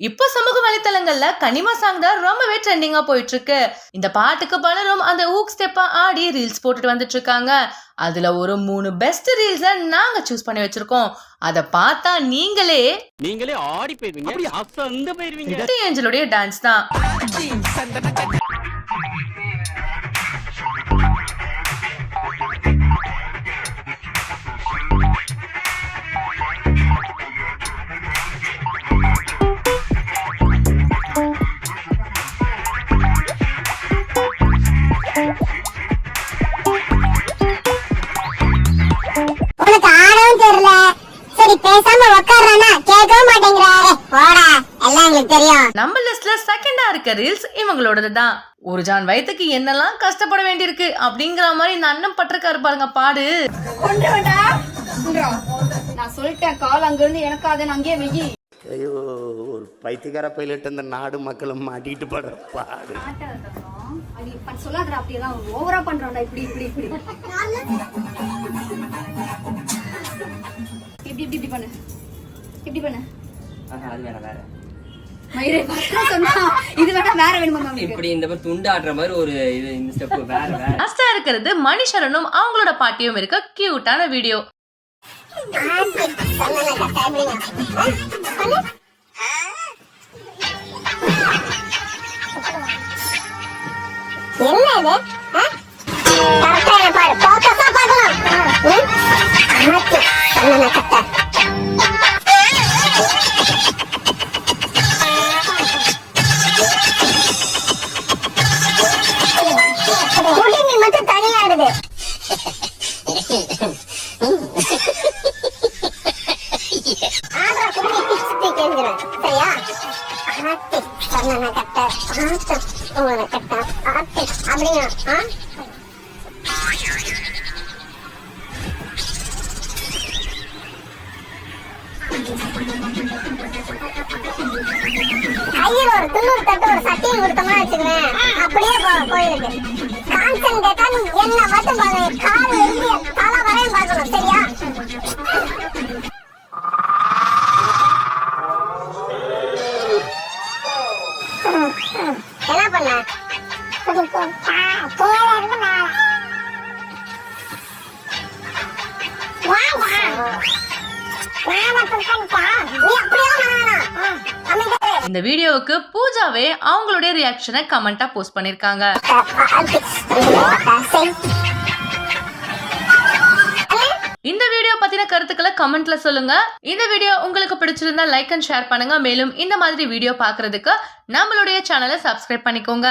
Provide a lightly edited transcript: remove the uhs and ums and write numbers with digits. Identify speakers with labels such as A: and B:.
A: இப்போ சமூக வலைத்தளங்கள்ல கனிமா சாங் தான் ரொம்பவே ட்ரெண்டிங்கா போயிட்டு இருக்கு. இந்த பாட்டுக்கு பலரும் அந்த ஊக் ஸ்டெப்பா ஆடி ரீல்ஸ் போட்டுட்டு வந்துட்டு இருக்காங்க. அதுல ஒரு 3 பெஸ்ட் ரீல்ஸ நாங்க சூஸ் பண்ணி வச்சிருக்கோம். அத பார்த்தா நீங்களே
B: ஆடி போயிருவீங்க, அப்படி அசந்து போயிருவீங்க.
A: ஏஞ்சலுடைய டான்ஸ் தான்.
C: உனக்கு ஆடவும் தெரியல, சரி பேசாம உட்கார்றானா கேட்கவும் மாட்டேங்கிற. போடா, எல்லாம் எங்களுக்கு தெரியும்.
A: நம்ம லிஸ்ட்ல செகண்டா இருக்க ரீல்ஸ் இவங்களோடது தான். ஒரு ஜான் வயித்துக்கு என்னெல்லாம் கஷ்டப்பட வேண்டியிருக்கு அப்படிங்கிற மாதிரி இந்த அண்ணன் பட்டிருக்காரு பாருங்க பாடு.
D: நான் சொல்லிட்டேன், கால் அங்க இருந்து எனக்கு அதை அங்கேயே வெயி.
E: ஐயோ, ஒரு பைத்தியக்கார பைலட் இந்த நாடு மக்களும் மாட்டிட்டு படுற பாடு.
D: சொல்லாத அப்படியெல்லாம் ஓவரா பண்றோம்டா. இப்படி இப்படி இப்படி இப்படி இப்படி இப்படி பண்ணு, இப்படி பண்ணு.
F: அது வேற வேற
D: மயிரே சொன்னா இது வேணா வேற வேணுமா?
F: இப்படி இந்த மாதிரி துண்டு ஆடுற மாதிரி ஒரு இது, இந்த ஸ்டெப் வேற வேற.
A: லாஸ்டா இருக்கிறது மணிஷரனும் அவங்களோட பாட்டியும் இருக்க கியூட்டான வீடியோ.
C: என்ன இது? கரெக்டா பாரு, போக்கஸா பார்க்கணும். குடிமி மட்டும் தனியாடுது. ஆடுற குடிமி பிச்சு கேட்கிறேன், சரியா? ஆட்டு சொன்ன கட்ட, ஆட்டு உங்களை கட்ட, ஆட்டு அப்படிங்க. கையில் ஒரு துண்ணூறு தட்டு ஒரு சட்டையும் கொடுத்தோம்னா வச்சுக்கிறேன், அப்படியே கோயிலுக்கு. கான்சன் கேட்டா நீ என்ன மட்டும் பாருங்க, கால் இருந்து தலை வரையும் பார்க்கணும், சரியா? என்ன பண்ண?
A: இந்த வீடியோவுக்கு பூஜாவே அவங்களுடைய ரியாக்ஷனை கமெண்டா போஸ்ட் பண்ணிருக்காங்க. இந்த வீடியோ பத்தின கருத்துக்களை கமெண்ட்ல சொல்லுங்க. இந்த வீடியோ உங்களுக்கு பிடிச்சிருந்தா லைக் அண்ட் ஷேர் பண்ணுங்க. மேலும் இந்த மாதிரி வீடியோ பாக்குறதுக்கு நம்மளுடைய சேனலை சப்ஸ்கிரைப் பண்ணிக்கோங்க.